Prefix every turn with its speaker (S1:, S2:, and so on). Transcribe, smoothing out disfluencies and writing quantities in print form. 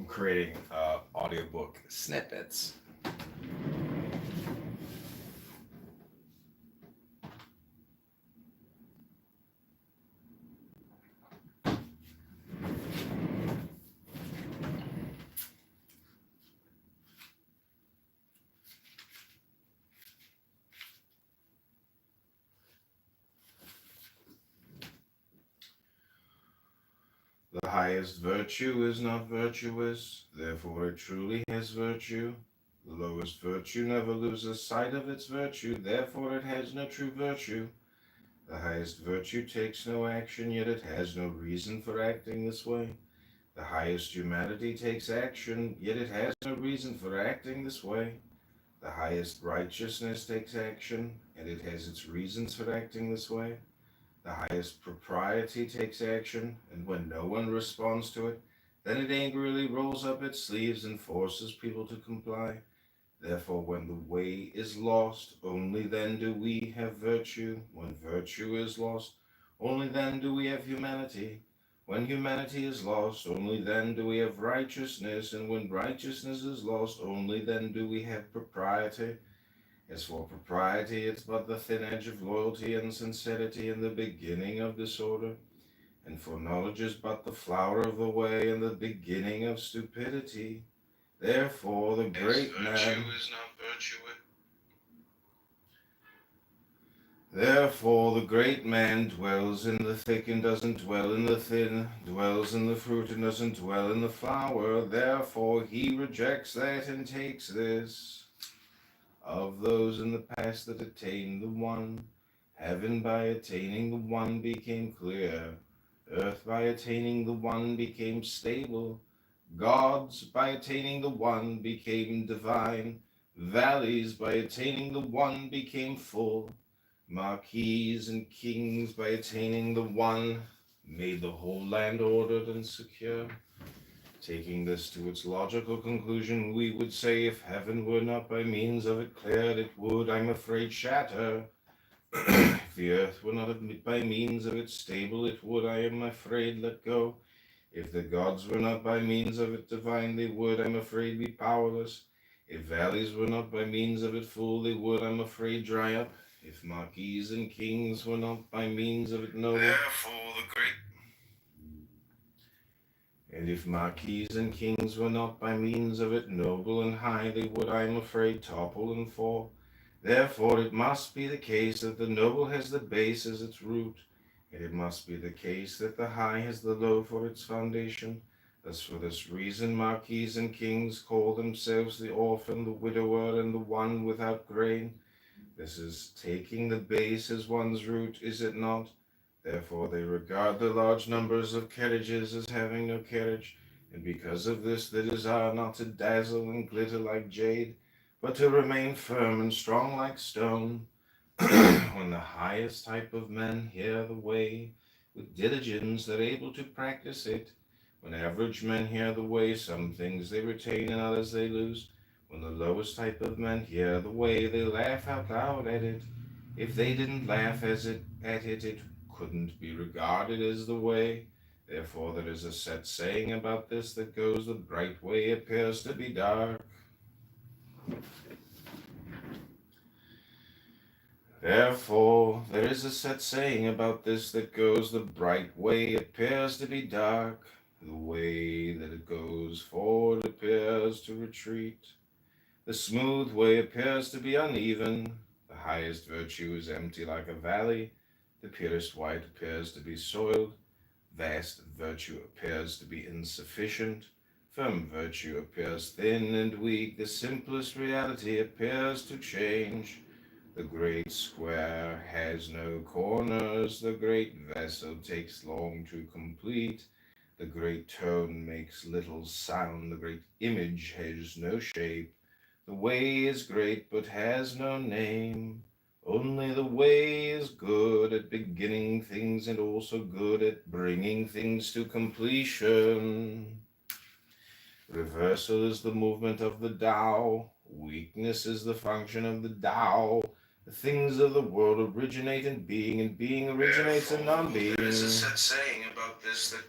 S1: creating audiobook snippets. The highest virtue is not virtuous, therefore it truly has virtue. The lowest virtue never loses sight of its virtue, therefore it has no true virtue. The highest virtue takes no action, yet it has no reason for acting this way. The highest humanity takes action, yet it has no reason for acting this way. The highest righteousness takes action, and it has its reasons for acting this way. The highest propriety takes action, and when no one responds to it, then it angrily rolls up its sleeves and forces people to comply. Therefore, when the way is lost, only then do we have virtue. When virtue is lost, only then do we have humanity. When humanity is lost, only then do we have righteousness, and when righteousness is lost, only then do we have propriety. As for propriety, it's but the thin edge of loyalty and sincerity and the beginning of disorder. And for knowledge is but the flower of the way and the beginning of stupidity. Therefore the great man is not virtuous. Therefore the great man dwells in the thick and doesn't dwell in the thin, dwells in the fruit and doesn't dwell in the flower. Therefore he rejects that and takes this. Of those in the past that attained the one, heaven by attaining the one became clear, earth by attaining the one became stable, gods by attaining the one became divine, valleys by attaining the one became full, marquis and kings by attaining the one made the whole land ordered and secure. Taking this to its logical conclusion, we would say if heaven were not by means of it cleared, it would, I'm afraid, shatter. If the earth were not by means of it stable, it would, I am afraid, let go. If the gods were not by means of it divine, they would, I'm afraid, be powerless. If valleys were not by means of it full, they would, I'm afraid, dry up. If marquis and kings were not by means of it noble, therefore the great... And if marquis and kings were not by means of it noble and high, they would, I am afraid, topple and fall. Therefore it must be the case that the noble has the base as its root, and it must be the case that the high has the low for its foundation. Thus for this reason marquis and kings call themselves the orphan, the widower, and the one without grain. This is taking the base as one's root, is it not? Therefore they regard the large numbers of carriages as having no carriage, and because of this they desire not to dazzle and glitter like jade, but to remain firm and strong like stone. When the highest type of men hear the way with diligence, they're able to practice it. When average men hear the way, some things they retain and others they lose. When the lowest type of men hear the way, they laugh out loud at it. If they didn't laugh at it, it couldn't be regarded as the way. Therefore there is a set saying about this that goes, the bright way appears to be dark. Therefore there is a set saying about this that goes, the bright way appears to be dark. The way that it goes forward appears to retreat. The smooth way appears to be uneven. The highest virtue is empty like a valley. The purest white appears to be soiled. Vast virtue appears to be insufficient. Firm virtue appears thin and weak. The simplest reality appears to change. The great square has no corners. The great vessel takes long to complete. The great tone makes little sound. The great image has no shape. The way is great but has no name. Only the way is good at beginning things and also good at bringing things to completion. Reversal is the movement of the Tao. Weakness is the function of the Tao. The things of the world originate in being, and being originates in non-being. There is a set saying about this that